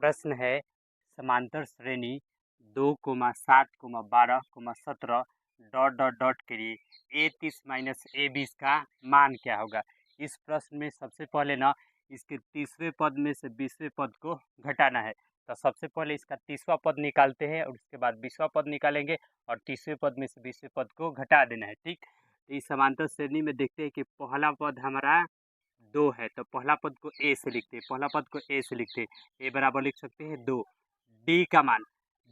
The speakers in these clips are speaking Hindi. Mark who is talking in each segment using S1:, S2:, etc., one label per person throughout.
S1: प्रश्न है समांतर श्रेणी 2,7,12,17 डॉट डॉट डॉट के लिए A30 माइनस A20 का मान क्या होगा। इस प्रश्न में सबसे पहले ना इसके तीसरे पद में से 20वें पद को घटाना है। तो सबसे पहले इसका 30वां पद निकालते हैं और उसके बाद 20वां पद निकालेंगे और तीसरे पद में से 20वें पद को घटा देना है। ठीक, तो इस समांतर श्रेणी में देखते हैं कि पहला पद हमारा 2 है, तो पहला पद को ए से लिखते हैं, पहला पद को ए से लिखते हैं, ए बराबर लिख सकते हैं 2। डी का मान,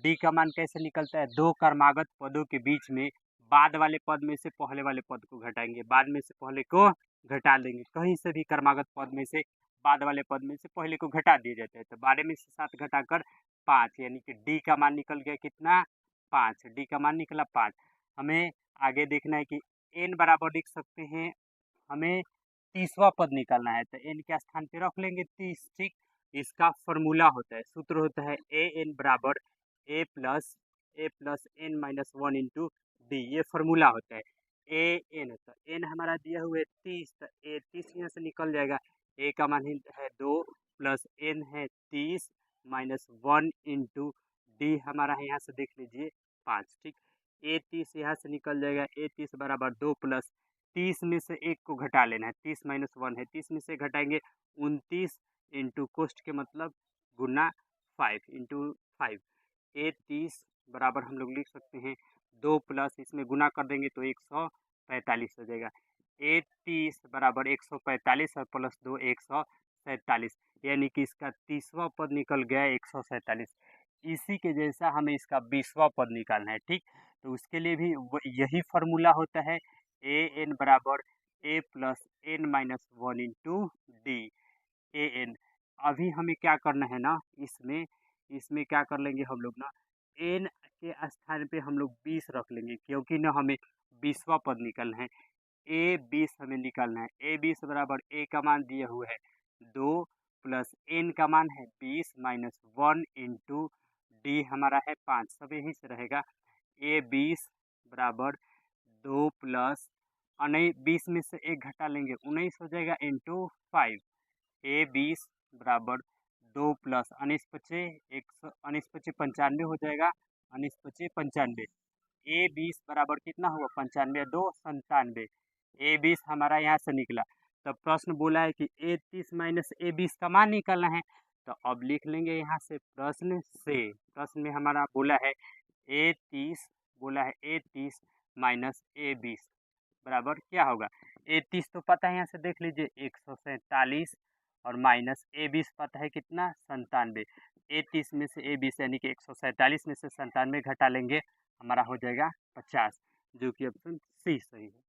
S1: डी का मान कैसे निकलता है, दो क्रमागत पदों के बीच में बाद वाले पद में से पहले वाले पद को घटाएंगे, बाद में से पहले को घटा देंगे, कहीं से भी क्रमागत पद में से बाद वाले पद में से पहले को घटा दिए जाते हैं, तो 12 में से 7 घटाकर 5, यानी कि डी का मान निकल गया कितना, 5। डी का मान निकला 5। हमें आगे देखना है कि एन बराबर लिख सकते हैं, हमें 30वां पद निकालना है, तो एन के स्थान पे रख लेंगे 30। ठीक, इसका फॉर्मूला होता है, सूत्र होता है ए एन बराबर A plus N minus 1 into D, ये फॉर्मूला होता है ए एन। तो एन हमारा दिया हुआ है 30, तो ए 30 यहाँ से निकल जाएगा, ए का मान है 2 प्लस एन है 30 माइनस 1 इंटू डी हमारा है, यहाँ से देख लीजिए 5। ठीक, ए 30 यहाँ से निकल जाएगा, ए 30 बराबर 2 प्लस 30 में से 1 को घटा लेना है, 30 माइनस 1 है, 30 में से घटाएंगे 29 इंटू कोष्ट के मतलब गुना 5 इंटू 5, ए 30 बराबर हम लोग लिख सकते हैं 2 प्लस इसमें गुना कर देंगे तो 145 हो जाएगा। ए 30 बराबर 145 और प्लस 2 147, यानी कि इसका 30वां पद निकल गया 147। इसी के जैसा हमें इसका 20वां पद निकालना है। ठीक, तो उसके लिए भी यही फार्मूला होता है ए एन बराबर A plus N minus 1 into D A N. अभी हमें क्या करना है ना, इसमें इसमें क्या कर लेंगे हम लोग ना, एन के स्थान पे हम लोग 20 रख लेंगे, क्योंकि ना हमें 20वां पद निकालना है। ए 20 हमें निकालना है, ए 20 बराबर ए का मान दिए हुए है 2 प्लस एन का मान है 20 माइनस 1 इंटू डी हमारा है 5, सब यहीं से रहेगा। ए 20 बराबर 2 प्लस 20 में से 1 घटा लेंगे 19 हो जाएगा इंटू 5। ए 20 बराबर 2 प्लस 19 पचे 95 हो जाएगा, 19 पचे 95। ए 20 बराबर कितना हुआ 95, 2 97। ए 20 हमारा यहाँ से निकला, तो प्रश्न बोला है कि ए 30 माइनस ए 20 का मान निकालना है। तो अब लिख लेंगे यहाँ से प्रश्न से, प्रश्न में हमारा बोला है ए 30, बोला है ए 30 माइनस ए 20 बराबर क्या होगा। ए 30 तो पता है, यहाँ से देख लीजिए 147 और माइनस ए 20 पता है कितना 97। ए 30 में से ए 20 यानी कि 147 में से 97 घटा लेंगे, हमारा हो जाएगा 50, जो कि ऑप्शन सी सही है।